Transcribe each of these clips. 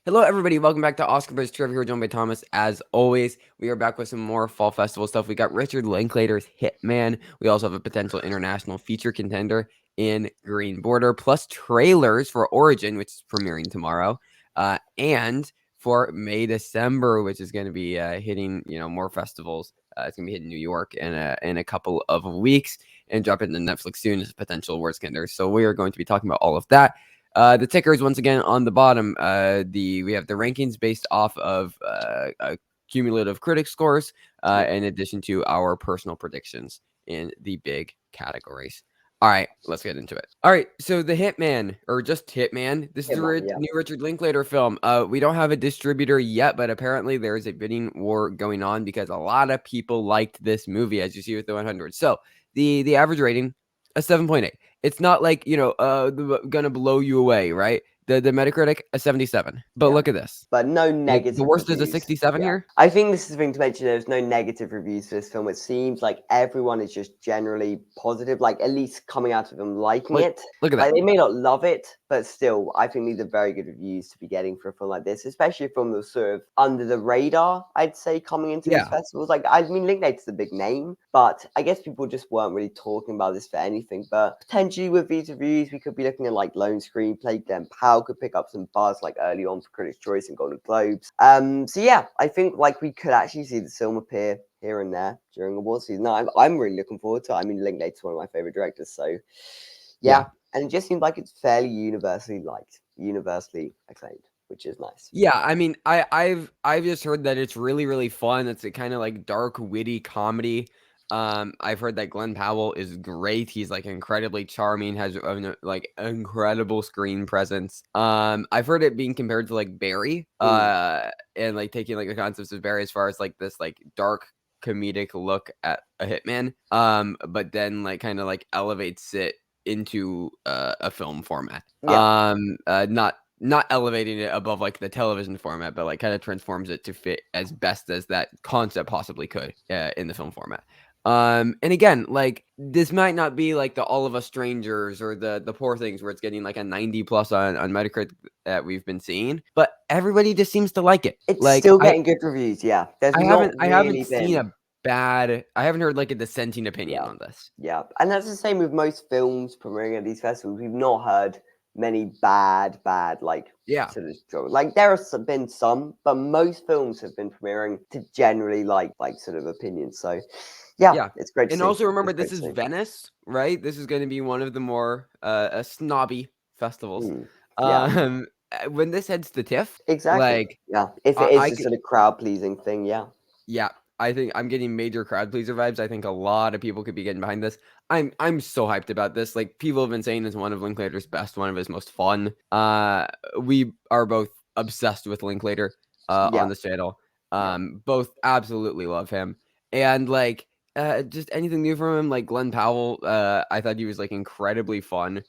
Hello, everybody. Welcome back to Oscar Buzz Trivia. Here, joined by Thomas. As always, we are back with some more fall festival stuff. We got Richard Linklater's Hitman. We also have a potential international feature contender in Green Border, plus trailers for Origin, which is premiering tomorrow, and for May December, which is going to be hitting more festivals. It's going to be hitting New York in a couple of weeks and drop into Netflix soon as a potential awards contender. So we are going to be talking about all of that. The tickers once again on the bottom. We have the rankings based off of cumulative critic scores, in addition to our personal predictions in the big categories. All right, let's get into it. All right, so the Hitman, or just Hitman. This is a new Richard Linklater film. We don't have a distributor yet, but apparently there is a bidding war going on because a lot of people liked this movie, as you see with the 100. So the average rating, a 7.8. It's not like, gonna blow you away, right? The Metacritic, a 77. But look at this. But no negative The worst reviews. is a 67 here? I think this is the thing to mention. There's no negative reviews for this film. It seems like everyone is just generally positive, like at least coming out of them liking it. Look at that. Like, they may not love it, but still, I think these are very good reviews to be getting for a film like this, especially from the sort of under the radar, I'd say, coming into these festivals. Like, I mean, Linklater's a big name, but I guess people just weren't really talking about this for anything. But potentially with these reviews, we could be looking at like Lone Screenplay. Glenn Powell could pick up some buzz like early on for Critics' Choice and Golden Globes. So yeah, I think like we could actually see the film appear here and there during award season. No, I'm really looking forward to it. I mean, Linklater's one of my favorite directors, so yeah. And it just seems like it's fairly universally liked, universally acclaimed, which is nice. Yeah, I mean, I've just heard that it's really, really fun. It's a kind of like dark, witty comedy. I've heard that Glenn Powell is great. He's like incredibly charming, has like incredible screen presence. I've heard it being compared to like Barry, and like taking like the concepts of Barry as far as like this like dark comedic look at a hitman, but then like kind of like elevates it into a film format. Not elevating it above like the television format, but like kind of transforms it to fit as best as that concept possibly could in the film format. And again, like this might not be like the All of Us Strangers or the Poor Things where it's getting like a 90 plus on Metacritic that we've been seeing, but everybody just seems to like it. It's like still getting good reviews. Yeah, I haven't seen a bad. I haven't heard like a dissenting opinion on this. Yeah, and that's the same with most films premiering at these festivals. We've not heard many bad like sort of like there have been some, but most films have been premiering to generally like sort of opinions. So yeah, it's great to and see. Also remember, this is Venice, right? This is going to be one of the more snobby festivals. When this heads to TIFF, exactly, like if it is a sort of crowd pleasing thing, I think I'm getting major crowd pleaser vibes. I think a lot of people could be getting behind this. I'm so hyped about this. Like, people have been saying it's one of Linklater's best, one of his most fun. We are both obsessed with Linklater on this channel. Both absolutely love him. And like just anything new from him, like Glenn Powell, I thought he was like incredibly fun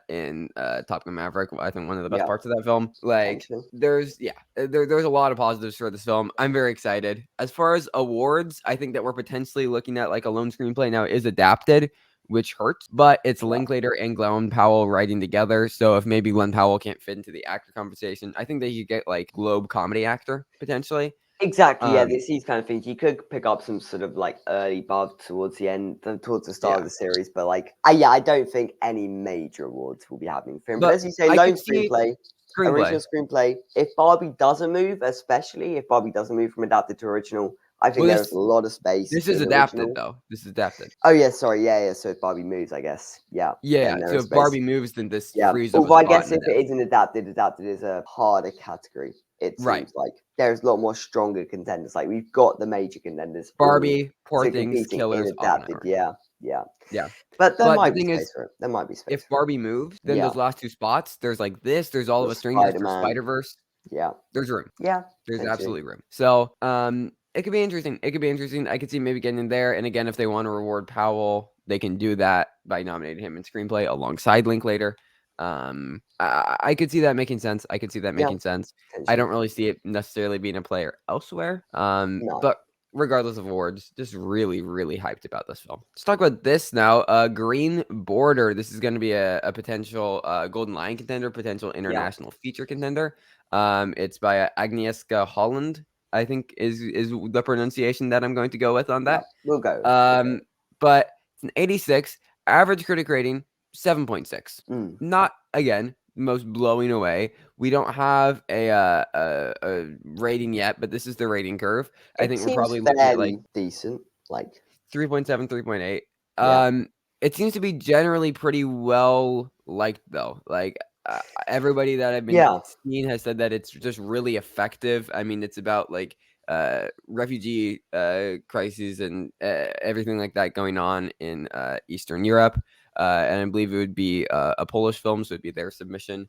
in Top Gun Maverick. I think one of the best parts of that film. Like there's a lot of positives for this film. I'm very excited. As far as awards, I think that we're potentially looking at like a lone screenplay now is adapted, which hurts, but it's Linklater and Glenn Powell writing together. So if maybe Glenn Powell can't fit into the actor conversation, I think that you get like Globe comedy actor potentially. Exactly, these kind of things. You could pick up some sort of like early buzz towards the end, towards the start of the series, but like, I don't think any major awards will be happening for him. But as you say, lone screenplay, original screenplay. If Barbie doesn't move, especially if Barbie doesn't move from adapted to original, I think there's a lot of space. This is adapted though. This is adapted. Oh yeah, sorry, yeah. So if Barbie moves, I guess, yeah. So if Barbie moves, then this frees up. Although I guess if it isn't adapted is a harder category. It seems like there's a lot more stronger contenders. Like we've got the major contenders. Barbie, Poor Things, Killers, adapted. Yeah. But there might be space for it. There might be space. If Barbie moves, then those last two spots, there's like this. There's All of Us Strangers, there's Spider-Verse. Yeah. There's room. Yeah. There's absolutely room. So it could be interesting. I could see maybe getting in there. And again, if they want to reward Powell, they can do that by nominating him in screenplay alongside Linklater. I could see that making sense. I don't really see it necessarily being a player elsewhere. But regardless of awards, just really, really hyped about this film. Let's talk about this now. Green Border. This is going to be a potential Golden Lion contender, potential international feature contender. It's by Agnieszka Holland, I think is the pronunciation that I'm going to go with on Yeah, that. we'll go with. But it's an 86, average critic rating 7.6. Mm. Not again most blowing away. We don't have a rating yet, but this is the rating curve. I It think we're seems probably looking at like fairly decent. Like, 3.7, 3.8. yeah, It seems to be generally pretty well liked though. Like everybody that I've been yeah, seeing has said that it's just really effective. I mean, it's about like refugee crises and everything like that going on in Eastern Europe. And I believe it would be a Polish film, so it'd be their submission.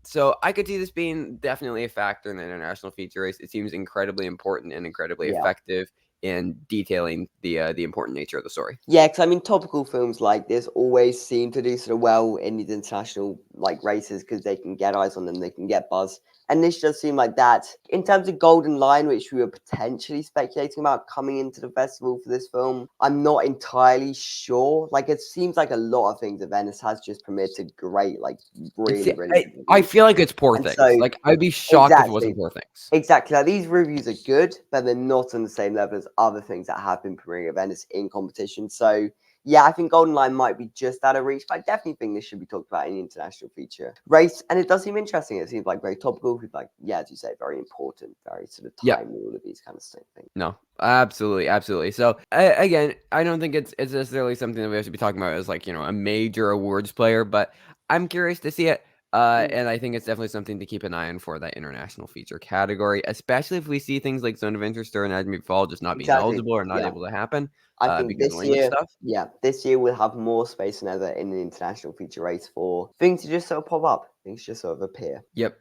So I could see this being definitely a factor in the international feature race. It seems incredibly important and incredibly yeah. effective in detailing the important nature of the story. Yeah, because I mean, topical films like this always seem to do sort of well in these international like races because they can get eyes on them, they can get buzz. And this does seem like that. In terms of Golden Lion, which we were potentially speculating about coming into the festival for this film, I'm not entirely sure. Like, it seems like a lot of things at Venice has just premiered to great, like It's really, really good I reviews. feel like it's Poor And so, Things. Like I'd be shocked if it wasn't exactly. Poor Things. Exactly. Like, these reviews are good, but they're not on the same level as other things that have been premiering at Venice in competition. So, yeah, I think Golden Line might be just out of reach, but I definitely think this should be talked about in the international feature race. And it does seem interesting. It seems like very topical, like, yeah, as you say, very important, very sort of Yeah. timely, all of these kind of things. No, absolutely, absolutely. So again, I don't think it's necessarily something that we have to be talking about as like a major awards player, but I'm curious to see it. Mm, And I think it's definitely something to keep an eye on for that international feature category, especially if we see things like Zone of Interest or Anatomy of Fall just not being exactly. eligible or not Yeah. able to happen I think because of this language year, stuff. yeah, this year we'll have more space than ever in the international feature race for things to just sort of pop up, things just sort of appear. Yep,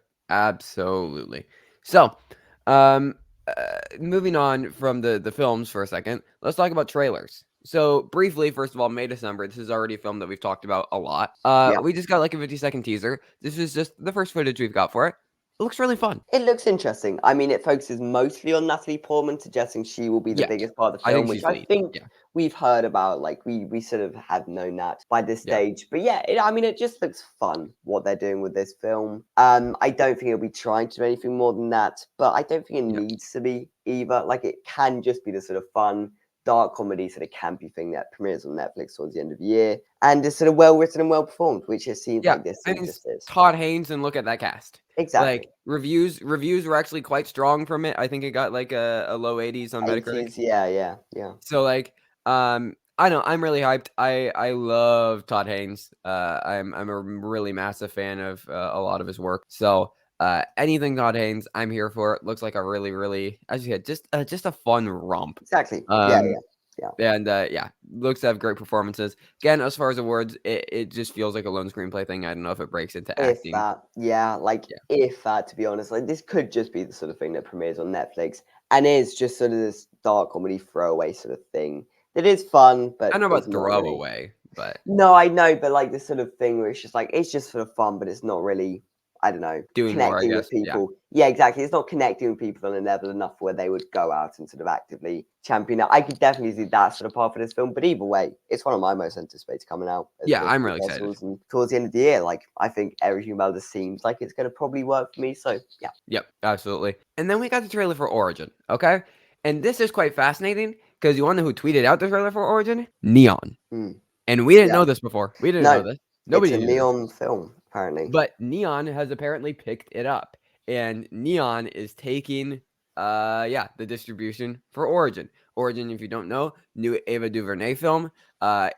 absolutely. So, um, moving on from the films for a second, let's talk about trailers. So, briefly, first of all, May December. This is already a film that we've talked about a lot. Yeah. We just got like a 50-second teaser. This is just the first footage we've got for it. It looks really fun. It looks interesting. I mean, it focuses mostly on Natalie Portman, suggesting she will be the Yes, biggest part of the I film, think which she's I lead. think Yeah, we've heard about. Like, we sort of have known that by this yeah, stage. But yeah, I mean, it just looks fun what they're doing with this film. I don't think it'll be trying to do anything more than that, but I don't think it yeah, needs to be either. Like, it can just be the sort of fun, dark comedy, sort of campy thing that premieres on Netflix towards the end of the year, and is sort of well written and well performed, which it seems yeah. like this And thing it's just is. Todd Haynes, and look at that cast. Exactly. Like reviews were actually quite strong from it. I think it got like a low 80s on Metacritic. 80s, yeah, yeah, yeah. So like, I know I'm really hyped. I love Todd Haynes. I'm a really massive fan of a lot of his work. So anything Todd Haynes, I'm here for. It looks like a really, as you said, just a fun romp. Exactly. Yeah, Um yeah, yeah. and yeah, looks to have great performances. Again, as far as awards, it just feels like a lone screenplay thing. I don't know if it breaks into If acting. that, yeah, like Yeah, if that, to be honest, like this could just be the sort of thing that premieres on Netflix and is just sort of this dark comedy throwaway sort of thing that is fun, I but don't know is about not really. throwaway, but No, I know, but like this sort of thing where it's just like it's just for the fun, but it's not really, I don't know, doing more, I connecting with guess. Yeah, people. Yeah, exactly. It's not connecting with people on a level enough where they would go out and sort of actively champion it. I could definitely see that sort of part of this film, but either way, it's one of my most anticipated coming out at yeah, the I'm film really excited. festivals and towards the end of the year. Like I think everything about this seems like it's going to probably work for me. So yeah. Yep, absolutely. And then we got the trailer for Origin, okay? And this is quite fascinating because you wanna know who tweeted out the trailer for Origin? Neon. Mm, And we didn't yeah. know this before. We didn't know No, this. it's Nobody a knew this. neon film apparently. But Neon has apparently picked it up. And Neon is taking yeah, the distribution for Origin. Origin, if you don't know, new Ava DuVernay film.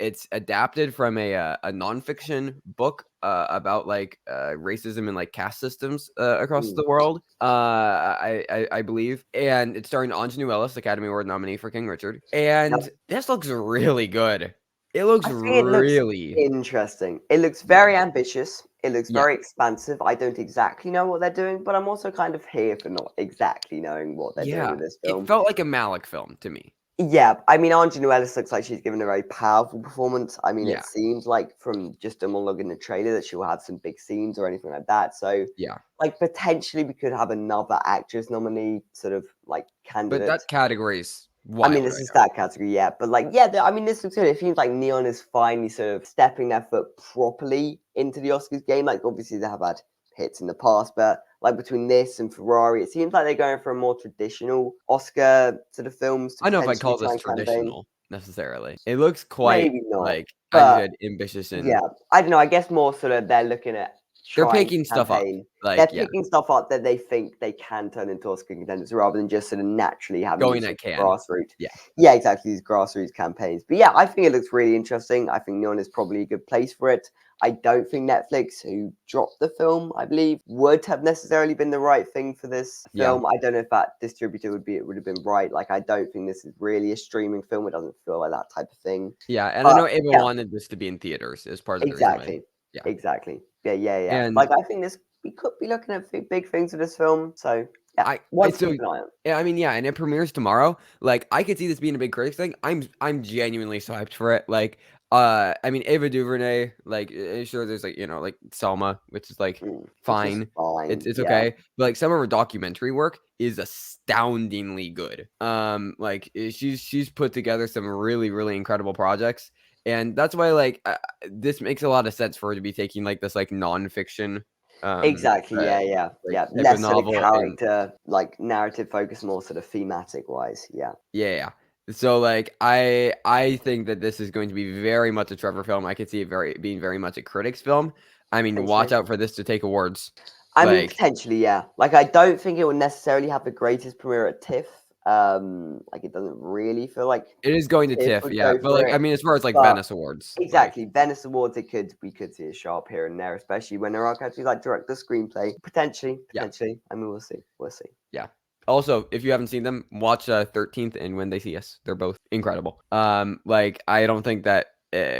It's adapted from a nonfiction book about like racism and like caste systems across Mm. the world. I believe, and it's starring Anjanou Ellis, Academy Award nominee for King Richard. And this looks really good. It looks I think it looks really interesting. It looks yeah, very ambitious. It looks yeah. very expansive. I don't exactly know what they're doing, but I'm also kind of here for not exactly knowing what they're doing Yeah, with this it film. felt like a Malick film to me. Yeah, I mean, Anjanou Ellis looks like she's given a very powerful performance. I mean, Yeah, it seems like from just a monologue in the trailer that she'll have some big scenes or anything like that. So, yeah, like, potentially we could have another actress nominee sort of like but candidate. that category is I mean, wild this right is now. that category, yeah. But like, yeah, I mean, this looks good. It seems like Neon is finally sort of stepping their foot properly into the Oscars game. Like, obviously, they have had hits in the past, but like between this and Ferrari, it seems like they're going for a more traditional Oscar sort of films to I don't know if I'd potentially call try this and campaign. traditional necessarily. It looks quite Maybe not, like, as you but said, ambitious yeah, and I don't know. I guess more sort of they're looking at they're trying to picking stuff up. campaign. They're Like, yeah, picking stuff up that they think they can turn into Oscar contenders rather than just sort of naturally having going these at sort of can. grassroots. Yeah. Yeah, exactly, these grassroots campaigns. But yeah, I think it looks really interesting. I think Neon is probably a good place for it. I don't think Netflix, who dropped the film, I believe, would have necessarily been the right thing for this Yeah. film. I don't know if that distributor would have been right. Like, I don't think this is really a streaming film. It doesn't feel like that type of thing. Yeah, and I But know Ava yeah, wanted this to be in theaters as part of the reason why. exactly. Yeah. Exactly. Yeah. And Like, I think this we could be looking at big things with this film. So yeah, one I to so keep an eye on. yeah, I mean, yeah, and it premieres tomorrow. Like, I could see this being a big critics thing. I'm genuinely so hyped for it. Like, I mean, Ava DuVernay, like, sure, there's like, like Selma, which is like Which is fine. fine. It's Yeah. okay. But like some of her documentary work is astoundingly good. Like she's put together some really, really incredible projects. And that's why like this makes a lot of sense for her to be taking like this like nonfiction Exactly. Yeah. like Yeah. type of Less sort of novel and character, like narrative focus, more sort of thematic wise. Yeah. yeah. So like I think that this is going to be very much a Trevor film. I could see it being very much a critics film. I mean, watch Potentially. out for this to take awards. I mean, Like potentially, yeah. Like, I don't think it will necessarily have the greatest premiere at TIFF. Like, it doesn't really feel like it is going to TIFF TIFF, would yeah. go But for like I it. mean, as far as like But Venice Awards, like exactly, Venice Awards, we could see a sharp here and there, especially when there are categories like director, screenplay. Potentially. yeah, I mean, we'll see. We'll see. yeah. Also, if you haven't seen them, watch 13th and When They See Us. They're both incredible. Like I don't think that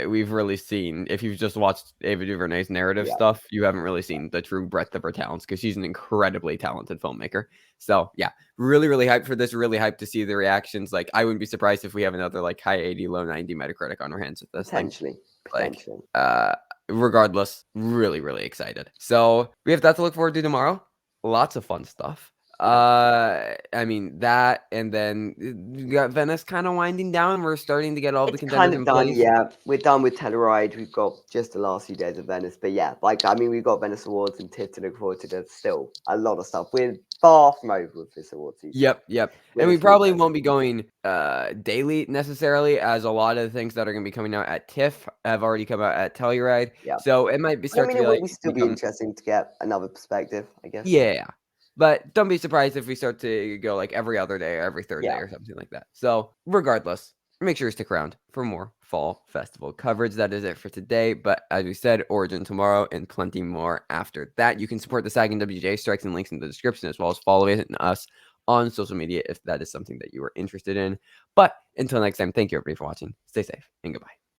we've really seen if you've just watched Ava DuVernay's narrative Yeah, stuff, you haven't really seen the true breadth of her talents because she's an incredibly talented filmmaker. So yeah, really, really hyped for this. Really hyped to see the reactions. Like I wouldn't be surprised if we have another like high 80, low 90 Metacritic on our hands with this thing. potentially. Like Potentially. regardless, really, really excited. So we have that to look forward to tomorrow. Lots of fun stuff. Yeah. I mean that, and then you got Venice kind of winding down. We're starting to get all the It's contenders kind of in done, place. yeah. We're done with Telluride. We've got just the last few days of Venice. But yeah, like, I mean, we've got Venice Awards and TIFF to look forward to. There's still a lot of stuff. We're far from over with this award season. Yep. We And have we a few probably plenty. won't be going daily necessarily, as a lot of the things that are going to be coming out at TIFF have already come out at Telluride. Yeah. So it might be But I start mean, to be it would like be still be become interesting to get another perspective, I guess. yeah. But don't be surprised if we start to go like every other day or every third day Yeah. or something like that. So, regardless, make sure to stick around for more fall festival coverage. That is it for today. But as we said, Origin tomorrow and plenty more after that. You can support the SAG and WJ strikes and links in the description, as well as follow us on social media if that is something that you are interested in. But until next time, thank you everybody for watching. Stay safe and goodbye.